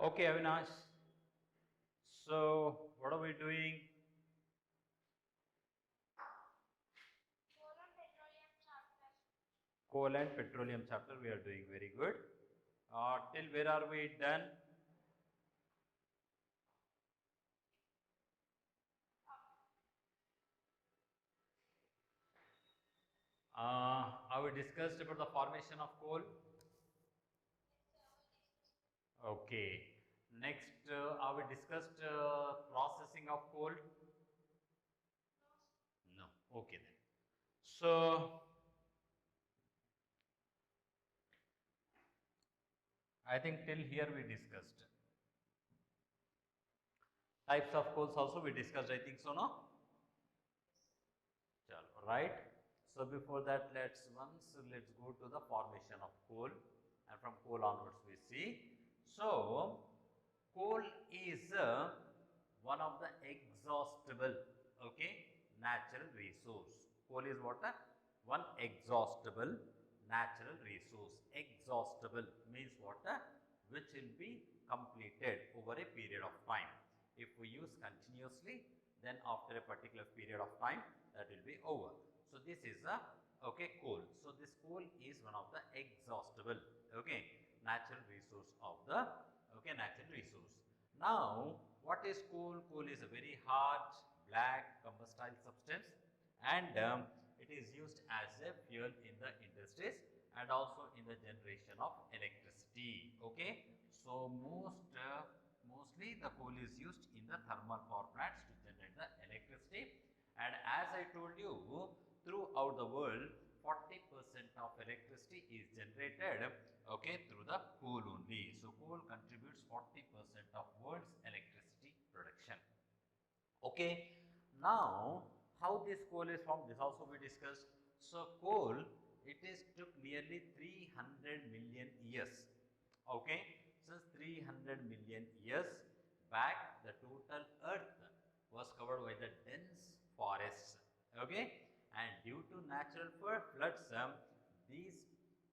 Okay, Avinash. So, what are we doing? Coal and petroleum chapter we are doing very good. Till where are we done? Have we discussed about the formation of coal? Okay. Next, have we discussed processing of coal? No. Okay then. So, I think till here we discussed. Types of coals also we discussed, I think so, no? Chalo, right. So before that, let's go to the formation of coal, and from coal onwards we see. So coal is one of the exhaustible, okay, natural resource. Coal is what? One exhaustible natural resource. Exhaustible means what? Which will be completed over a period of time. If we use continuously, then after a particular period of time, that will be over. So this is a coal. So this coal is one of the exhaustible natural resource of the natural resource. Now what is coal? Coal is a very hard black combustible substance, and it is used as a fuel in the industries and also in the generation of electricity. Okay, so mostly the coal is used in the thermal power plants to generate the electricity, and as I told you, throughout the world 40% of electricity is generated through the coal only. So coal contributes 40% of world's electricity production. Okay, now how this coal is formed, this also we discussed. So coal, it is took nearly 300 million years. Okay, since 300 million years back, the total earth was covered by the dense forests. Okay, and due to natural floods, these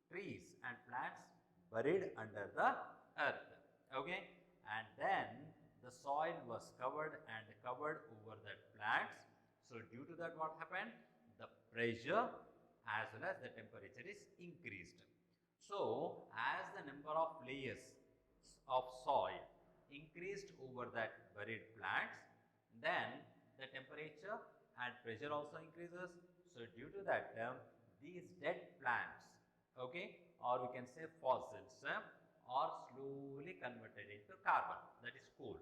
trees and plants buried under the earth. Okay, and then the soil was covered over the plants. So due to that, what happened? The pressure as well as the temperature is increased. So as the number of layers of soil increased over that buried plants, then the temperature and pressure also increases. So due to that, these dead plants, or we can say fossils, are slowly converted into carbon, that is coal.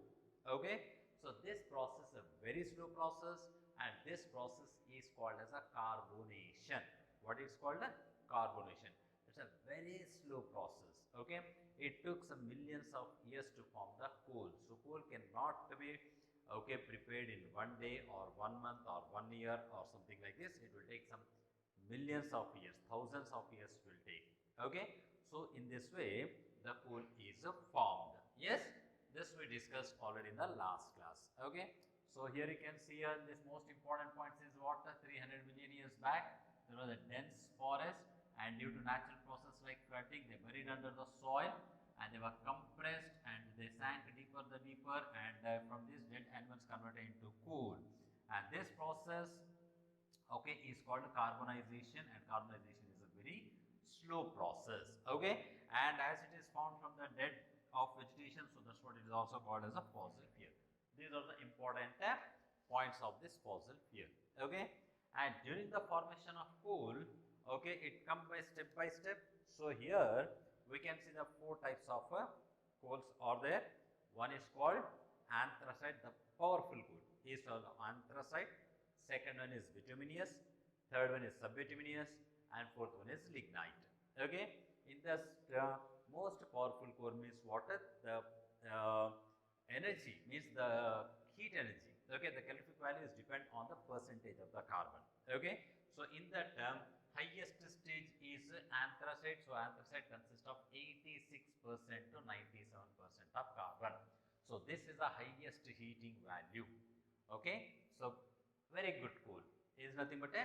Okay, so this process is a very slow process, and this process is called as a carbonation. What is called a carbonation? It's a very slow process. Okay, it took some millions of years to form the coal. So coal cannot be prepared in one day or 1 month or 1 year or something like this. It will take some millions of years, thousands of years will take. Okay, so in this way the coal is formed. Yes, this we discussed already in the last class. Okay, so here you can see this most important point is what, 300 million years back there was a dense forest, and due to natural process like flooding, they buried under the soil and they were compressed and they sank deeper, and from these dead animals converted into coal. And this process is called carbonization, and carbonization is a very slow process. Okay, and as it is found from the dead of vegetation, so that's what it is also called as a fossil fuel. These are the important points of this fossil fuel. Okay, and during the formation of coal, it comes by step. So here we can see the four types of coals are there. One is called anthracite, the powerful coal is called anthracite. Second one is bituminous, third one is subbituminous, and fourth one is lignite. Okay, in this most powerful core means water. The energy means the heat energy. Okay, the calorific values depend on the percentage of the carbon. Okay, so in that highest stage is anthracite. So anthracite consists of 86% to 97% of carbon. So this is the highest heating value. Okay, so very good coal is nothing but a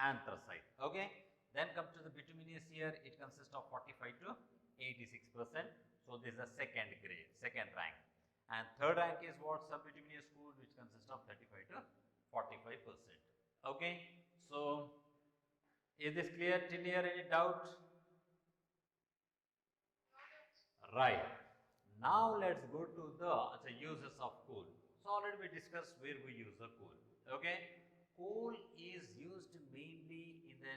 anthracite. Okay, then comes to the bituminous here. It consists of 45 to 86%. So this is the second grade, second rank. And third rank is what? Sub-bituminous coal, which consists of 35 to 45%. Okay. So is this clear till here? Any doubt? Right. Now let's go to the uses of coal. So already we discussed where we use the coal. Okay. Coal is used mainly in the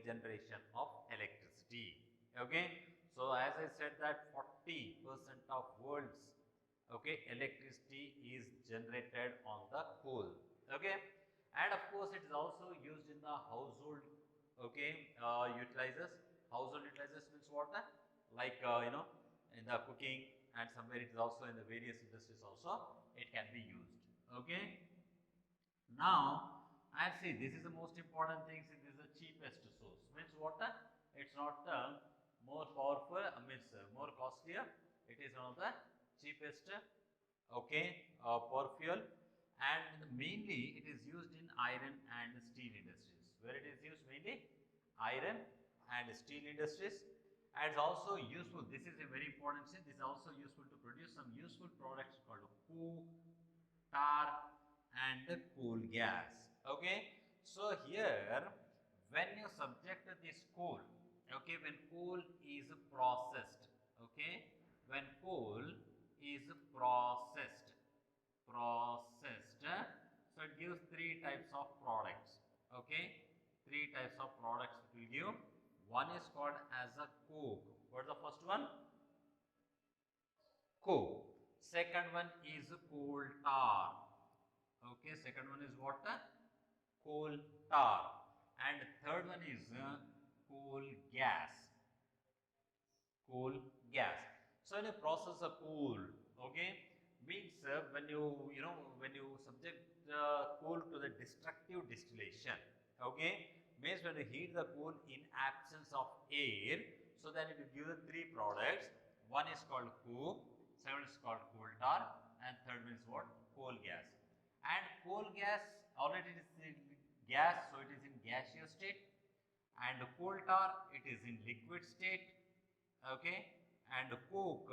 generation of electricity. Okay. So as I said that 40% of world's electricity is generated on the coal. Okay. And of course it is also used in the household utilizers. Household utilizers means what? Like in the cooking, and somewhere it is also in the various industries also it can be used. Okay. Now I see this is the most important thing. This is the cheapest source. Means what? It's not the more powerful. Means more costlier. It is one of the cheapest. For fuel, and mainly it is used in iron and steel industries. Where it is used mainly iron and steel industries. And it's also useful. This is a very important thing. This is also useful to produce some useful products called coke, tar, and coal gas. Okay. So here, when you subject this coal, when coal is processed, when coal is processed, so it gives three types of products. Three types of products it will give. One is called as a coke. What's the first one? Coke. Second one is coal tar. Second one is what? Coal tar. And third one is coal gas. Coal gas. So in a process of coal, means when you subject the coal to the destructive distillation, means when you heat the coal in absence of air, so then it will give the three products. One is called coke, second is called coal tar, and third one is what? Coal gas. And coal gas already is in gas, so it is in gaseous state, and coal tar it is in liquid state, and coke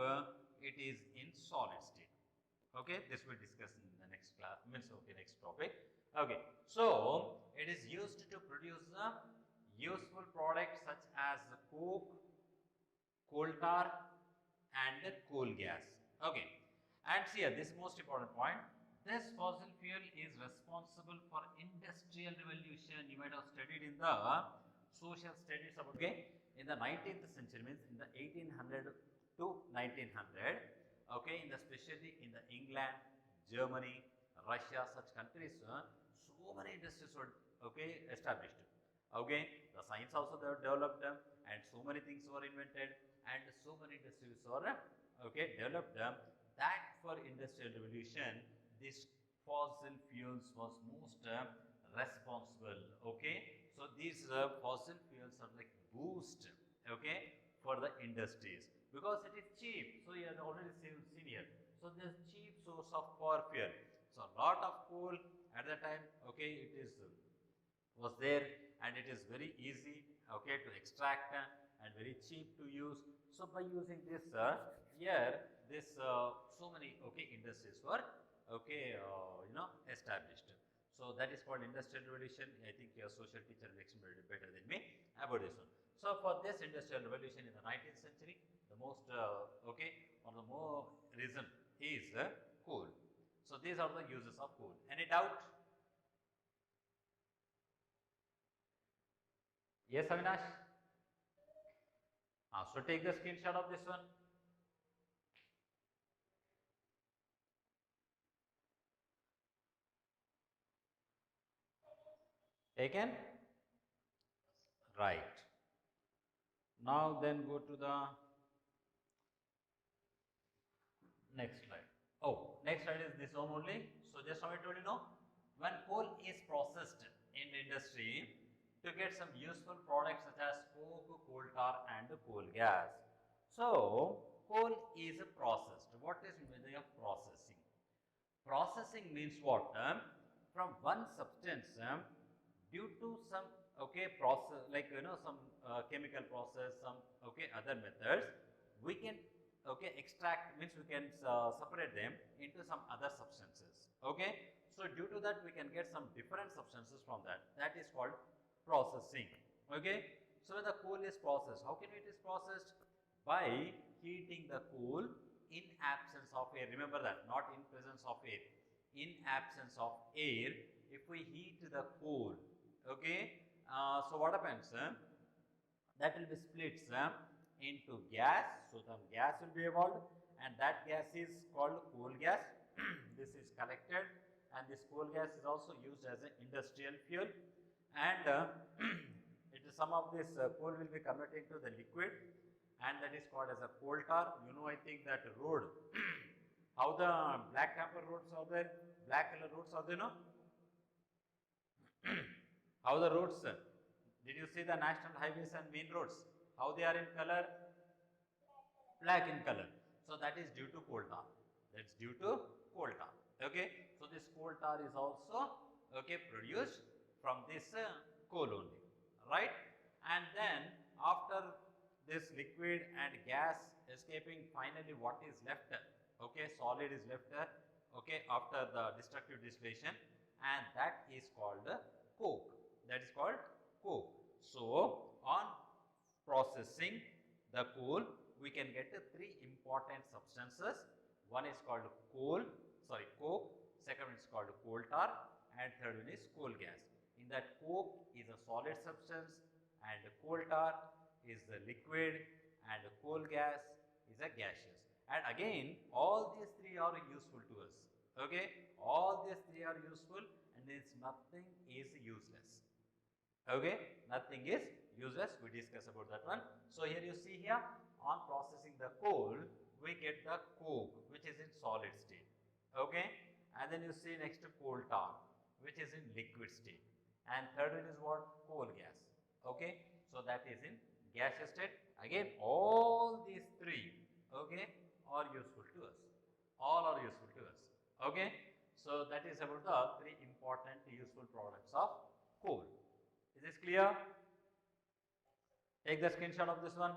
it is in solid state. This we discuss in the next class, means next topic. So it is used to produce useful products such as coke, coal tar, and coal gas. And here this is most important point. This fossil fuel is responsible for industrial revolution. You might have studied in the social studies about in the 19th century, means in the 1800 to 1900, in the especially in the England, Germany, Russia, such countries, so many industries were established. The science also they have developed, and so many things were invented, and so many industries were developed, that for industrial revolution this fossil fuels was most responsible. So these fossil fuels are like boost for the industries, because it is cheap. So you have already seen here. So this cheap source of power fuel. So a lot of coal at the time, it is was there, and it is very easy to extract and very cheap to use. So by using this here, this so many industries were established. So that is called industrial revolution. I think your social teacher will explain it better than me about this one. So for this industrial revolution in the 19th century, the most or the more reason is coal. So these are the uses of coal. Any doubt? Yes, Avinash? So take the screenshot of this one. Taken? Right. Now then go to the next slide. Next slide is this one only. So just how I told you, when coal is processed in industry to get some useful products such as coke, coal tar, and coal gas. So coal is processed. What is the meaning of processing? Processing means what? From one substance, due to some okay, process, like some chemical process, some okay other methods, we can okay extract, means we can separate them into some other substances. Okay, so due to that we can get some different substances from that. That is called processing. Okay, so when the coal is processed, how can it is processed? By heating the coal in absence of air. Remember that, not in presence of air. In absence of air, if we heat the coal, okay, so what happens? That will be splits into gas. So the gas will be evolved, and that gas is called coal gas. This is collected, and this coal gas is also used as an industrial fuel. And it is some of this coal will be converted into the liquid, and that is called as a coal tar. You know, I think that road, how the black camper roads are there, black color roads are there, no? How the roads, did you see the national highways and main roads? How they are in color? Black in color. So that is due to coal tar. That's due to coal tar. Okay. So this coal tar is also okay produced from this coal only, right? And then after this liquid and gas escaping, finally what is left? Okay, solid is left. Okay, after the destructive distillation, and that is called coke. That is called coke. So on processing the coal, we can get three important substances. One is called coke. Second one is called coal tar, and third one is coal gas. In that, coke is a solid substance, and coal tar is the liquid, and coal gas is a gaseous. And again, all these three are useful to us. Okay, all these three are useful, and there is nothing is useless. Okay, nothing is useless. We discuss about that one. So here you see here, on processing the coal, we get the coke, which is in solid state. Okay, and then you see next coal tar, which is in liquid state, and third one is what? Coal gas. Okay, so that is in gaseous state. Again, all these three, okay, are useful to us. All are useful to us. Okay, so that is about the three important useful products of coal. Is this clear? Take the screenshot of this one.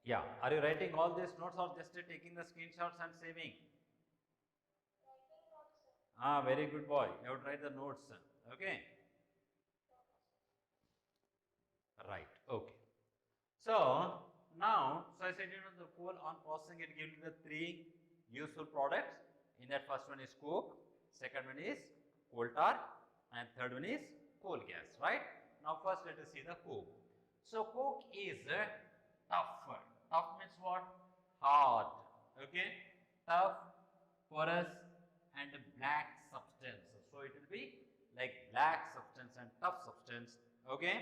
Yeah, are you writing all these notes or just taking the screenshots and saving? Very good boy. You have to write the notes. Okay. Right. Okay. So now, so I said, the coal on processing, it gives you the three useful products. In that, first one is coke, second one is coal tar, and third one is coal gas. Right. Now first let us see the coke. So coke is tough. Tough means what? Hard. Okay. Tough, porous, and black substance. So it will be like black substance and tough substance. Okay,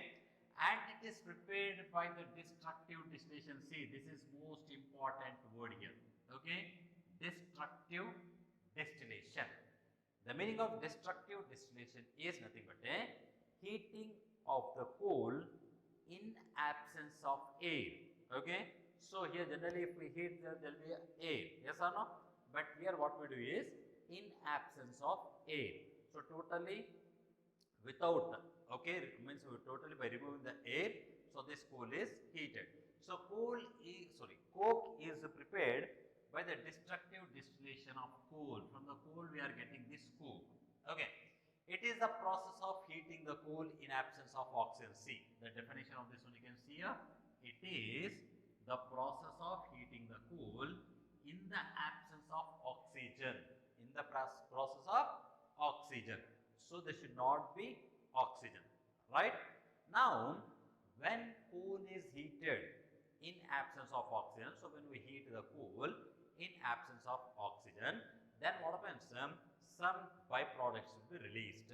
and it is prepared by the destructive distillation. See, this is most important word here. Okay, destructive distillation. The meaning of destructive distillation is nothing but a heating of the coal in absence of air. Okay, so here generally if we heat, there will be air. Yes or no? But here what we do is in absence of air. So totally without, okay, means we totally by removing the air. So this coal is heated. So coke is prepared by the destructive distillation of coal. From the coal we are getting this coke. Okay, it is the process of heating the coal in absence of oxygen. See the definition of this one, you can see here. It is the process of heating the coal in the absence of oxygen. In the process of oxygen. So there should not be oxygen. Right? Now, when coal is heated in absence of oxygen, so when we heat the coal in absence of oxygen, then what happens? Some byproducts will be released,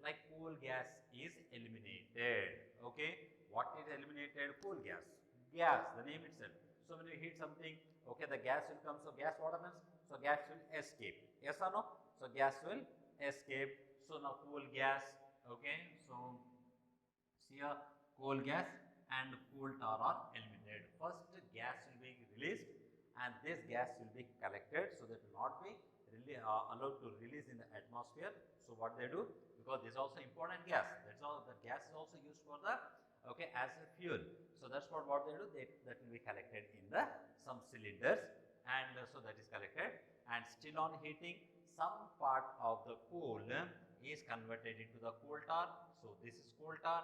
like coal gas is eliminated. Okay, what is eliminated? Coal gas. Gas, the name itself. So when you heat something, okay, the gas will come. So gas, what happens? So gas will escape. Yes or no? So gas will escape. So now coal gas. Okay, so see here, coal gas and coal tar are eliminated. First gas will be released, and this gas will be collected, so that will not be really allowed to release in the atmosphere. So what they do, because this is also important gas, that's all, the gas is also used for the as a fuel. So that's what they do, that will be collected in the some cylinders, and so that is collected, and still on heating some part of the coal is converted into the coal tar. So this is coal tar,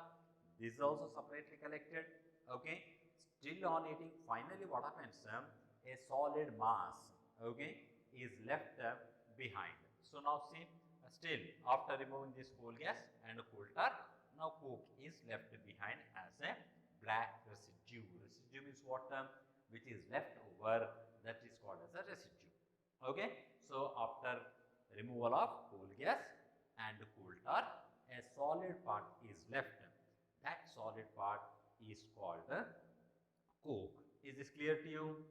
this is also separately collected. Still on heating, finally what happens, a solid mass is left behind. So now see, still after removing this coal gas and coal tar, now coke is left behind as a black residue. Residue means what? Which is left over, that is called as a residue. So after removal of coal gas and coal tar, a solid part is left. That solid part is called coke. Is this clear to you?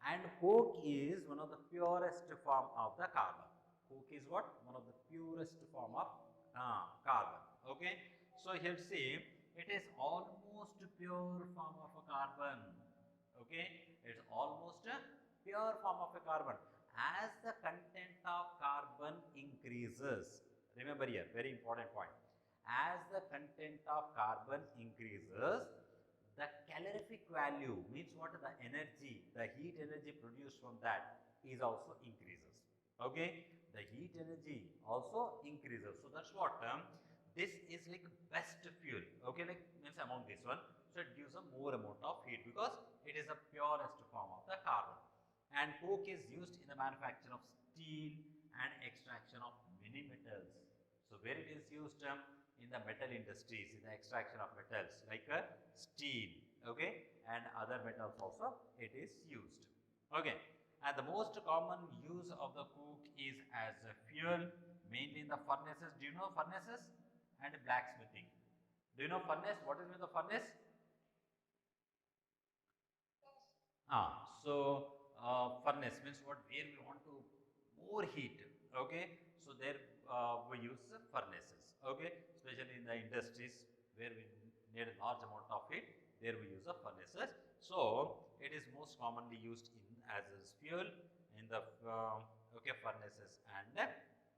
And coke is one of the purest form of the carbon. Coke is what? One of the purest form of carbon. So here see, it is almost pure form of a carbon. It's almost a pure form of a carbon. As the content of carbon increases, remember here, very important point. As the content of carbon increases, the calorific value means what? The energy, the heat energy produced from that is also increases. The heat energy also increases. So that's what this is like best fuel. Like means among this one. So it gives a more amount of heat because it is a purest form of the carbon. And coke is used in the manufacture of steel and extraction of many metals. So where it is used in the metal industries, in the extraction of metals like steel, and other metals also it is used. And the most common use of the coke is as a fuel, mainly in the furnaces. Do you know furnaces? And blacksmithing. Do you know furnace? What is the furnace? Furnace means what? Where we want to more heat. So there we use furnaces. Especially in the industries where we need a large amount of heat, there we use the furnaces. So it is most commonly used in as a fuel in the furnaces and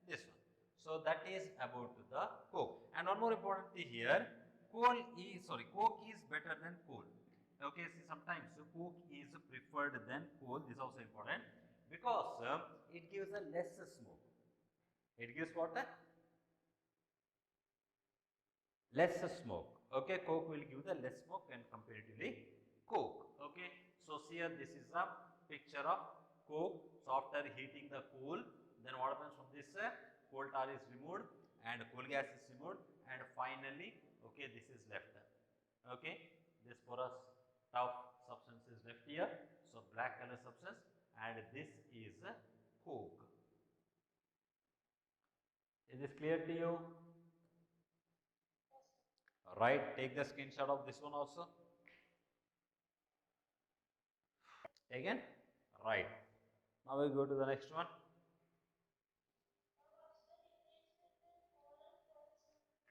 this one. So that is about the coke. And one more important thing here, coke is better than coal. See, sometimes coke is preferred than coal. This is also important because it gives a less smoke. It gives what? Less smoke. Coke will give the less smoke and comparatively coke. So here this is a picture of coke. So after heating the coal, then what happens from this? Coal tar is removed and coal gas is removed, and finally this is left. This porous tough substance is left here. So black color substance, and this is coke. Is this clear to you? Right, take the screenshot of this one also. Again, right. Now we go to the next one.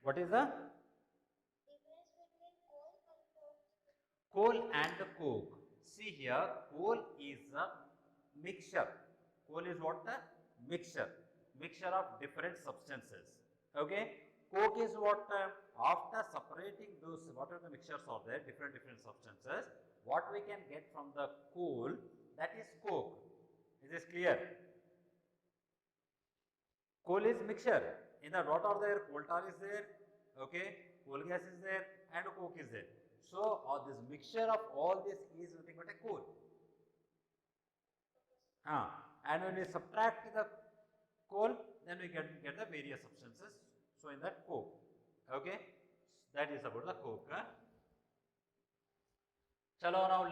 What is the coal and the coke? See here, coal is a mixture. Coal is what? A mixture. Mixture of different substances. Coke is what? After separating those, whatever the mixtures are there, different substances, what we can get from the coal, that is coke. Is this clear? Coal is mixture. In the what are there? Coal tar is there, coal gas is there, and coke is there. So this mixture of all this is nothing but a coal. And when we subtract the coal, then we get the various substances. So in that coke, that is about the coke. Chalo, now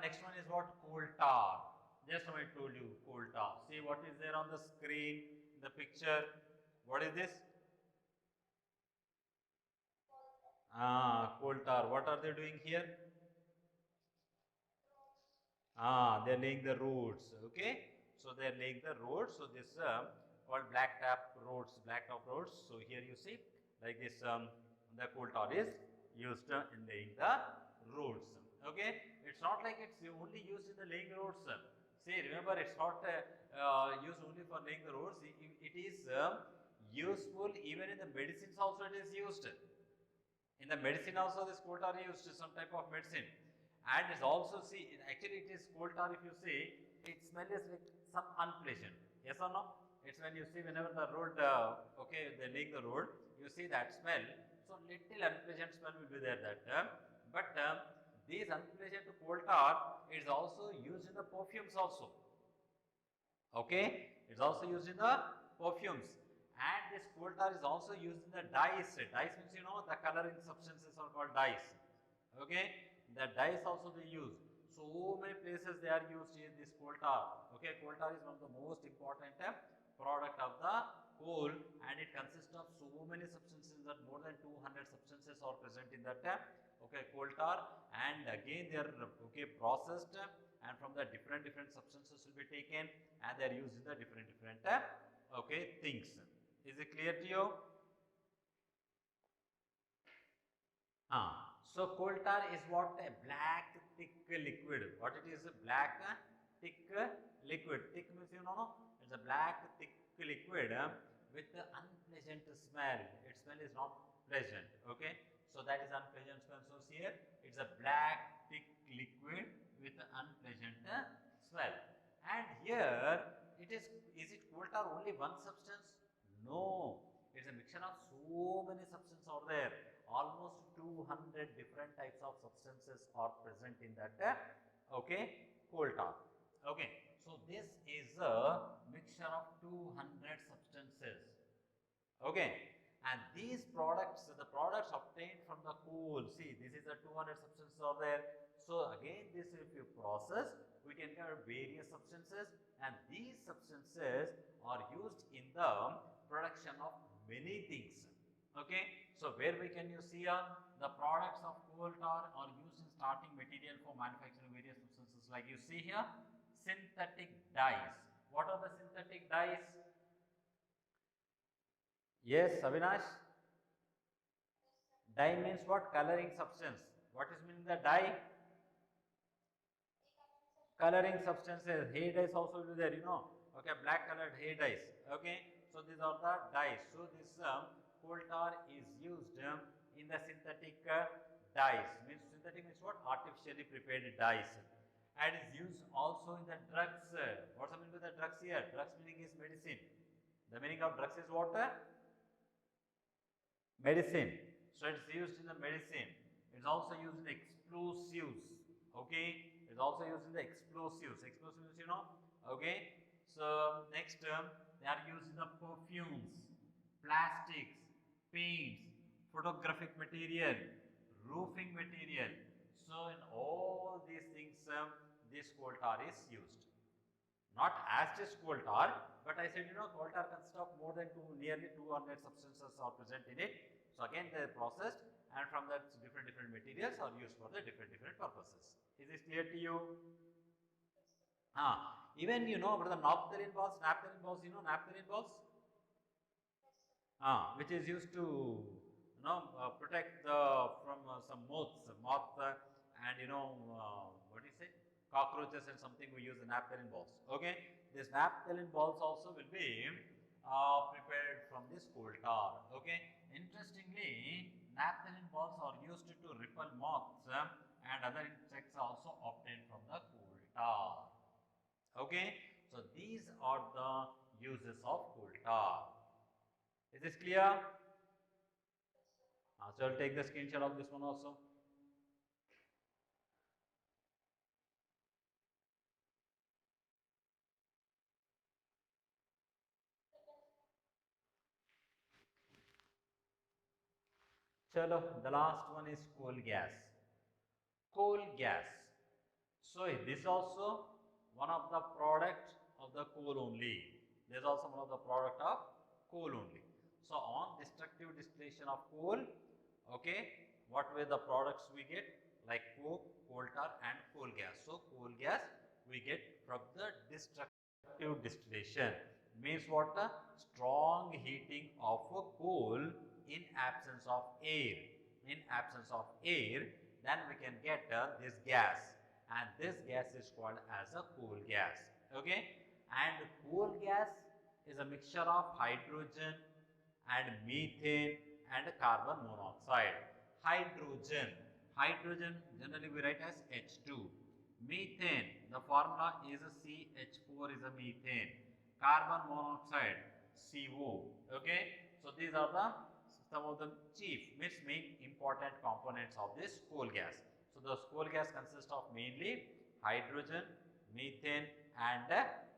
next one is what? Coal tar. Just now I told you coal tar. See what is there on the screen, the picture. What is this? Coal tar. What are they doing here? They are laying the roads. So they are laying the roads. So this called blacktop roads. So here you see like this, the coal tar is used in laying the roads. Okay, it's not like it's only used in the laying roads. See, remember, it's not used only for laying the roads. It is useful even in the medicines also. It is used in the medicine also. This coal tar used some type of medicine, and it's also, see, actually it is coal tar. If you see, it smells like some unpleasant. Yes or no? It's when you see whenever the road, okay, they laying the road, you see that smell. So little unpleasant smell will be there. That but these unpleasant coal tar is also used in the perfumes also. Okay, it's also used in the perfumes, and this coal tar is also used in the dyes. Dyes means, you know, the coloring substances are called dyes. Okay, the dyes also they use. So many places they are used in this coal tar. Okay, coal tar is one of the most important product of the coal, and it consists of so many substances that more than 200 substances are present in that okay, coal tar, and again they are okay processed, and from the different substances will be taken, and they are used in the different okay things. Is it clear to you? So coal tar is what? A black thick liquid. What it is? A black thick liquid. Thick means, you know, it's a black thick liquid with the unpleasant smell. Its smell is not pleasant. Okay, so that is unpleasant smell. So here it's a black thick liquid with unpleasant smell. And here it is it coal tar only one substance? No, it's a mixture of so many substances out there. Almost 200 different types of substances are present in that okay, coal tar. Okay, so this is a mixture of 200 substances. Okay, and these products, the products obtained from the coal, see, this is the 200 substances are there. So again, this if you process, we can get various substances, and these substances are used in the production of many things. Okay, so where we can you see the products of coal tar are used in starting material for manufacturing various substances, like you see here, synthetic dyes. What are the synthetic dyes? Yes, Avinash. Dye means what? Coloring substance. What is meaning the dye? Coloring substances. Hair dyes also will be there, you know. Okay, black colored hair dyes. Okay, so these are the dyes. So this coal tar is used in the synthetic dyes. Means synthetic means what? Artificially prepared dyes. And is used also in the drugs. What's the meaning of the drugs here? Drugs meaning is medicine. The meaning of drugs is what? Medicine. So it's used in the medicine. It's also used in explosives. Okay, it's also used in the explosives. Explosives, you know. Okay. So next term, they are used in the perfumes, plastics, paints, photographic material, roofing material. So in all these things, this coal tar is used. Not as just coal tar, but I said, you know, coal tar consists of more than nearly 200 substances are present in it. So again, they are processed, and from that different materials are used for the different purposes. Is this clear to you? Even you know about the naphthalene balls, you know naphthalene balls? Which is used to, you know, protect the from some moth, and you know, what do you say, cockroaches and something. We use the naphthalene balls. Okay, these naphthalene balls also will be prepared from this coal tar. Okay, interestingly, naphthalene balls are used to repel moths and other insects also obtained from the coal tar. Okay, so these are the uses of coal tar. Is this clear? So I'll take the screenshot of this one also. Chalo, the last one is coal gas. Coal gas. So this also one of the product of the coal only. There is also one of the product of coal only. So on destructive distillation of coal, okay, what were the products we get? Like coke, coal tar and coal gas. So coal gas we get from the destructive distillation. Means what? The strong heating of a coal in absence of air. In absence of air, then we can get this gas, and this gas is called as a coal gas. Okay, and coal gas is a mixture of hydrogen and methane and carbon monoxide. Hydrogen generally we write as H2. Methane, the formula is a CH4 is a methane. Carbon monoxide, CO. Okay, so these are the some of the means main important components of this coal gas. So the coal gas consists of mainly hydrogen, methane and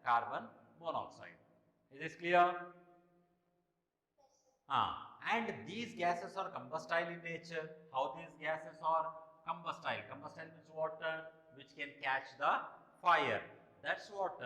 carbon monoxide. Is this clear? And these gases are combustible in nature. How these gases are combustible? Combustible means what? Which can catch the fire. That's what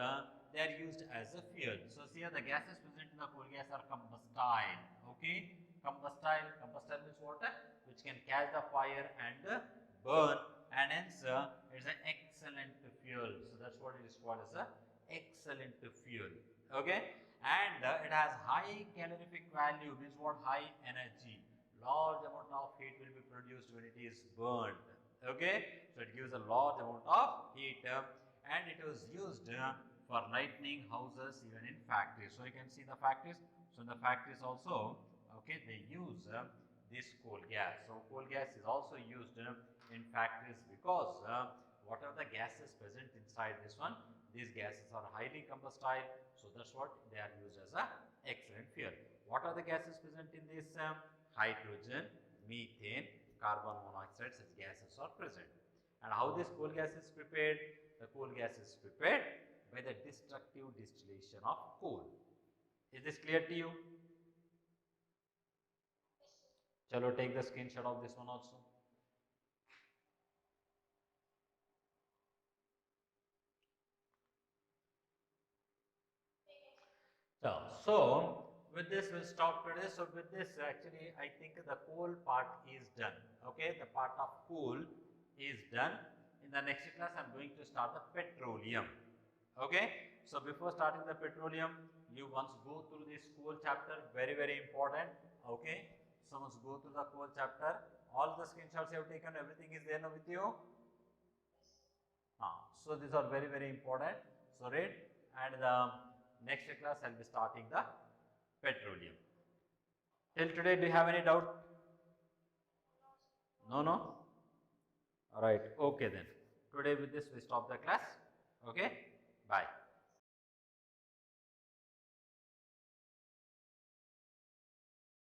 they are used as a fuel. So here the gases present in the coal gas are combustible. Okay, combustible means what? Which can catch the fire and burn, and hence it's an excellent fuel. So that's what it is called as a excellent fuel. Okay, and it has high calorific value, means what? High energy. Large amount of heat will be produced when it is burned. Okay, so it gives a large amount of heat, and it was used for lighting houses, even in factories. So you can see the factories. So in the factories also, okay, they use this coal gas. So coal gas is also used in factories because whatever the gases present inside this one, these gases are highly combustible. So that's what they are used as a excellent fuel. What are the gases present in this? Hydrogen, methane, carbon monoxide, such gases are present. And how this coal gas is prepared? The coal gas is prepared by the destructive distillation of coal. Is this clear to you? Chalo, take the screenshot of this one also. So with this we'll stop today. So with this actually I think the coal part is done. Okay, the part of coal is done. In the next class I'm going to start the petroleum. Okay, so before starting the petroleum, you once go through this coal chapter, very important. Okay, so once go through the coal chapter. All the screenshots you have taken, everything is there now with you. So these are very important. So read, and the next class I'll be starting the petroleum. Till today, do you have any doubt? No? Alright, okay then. Today with this we stop the class. Okay, bye.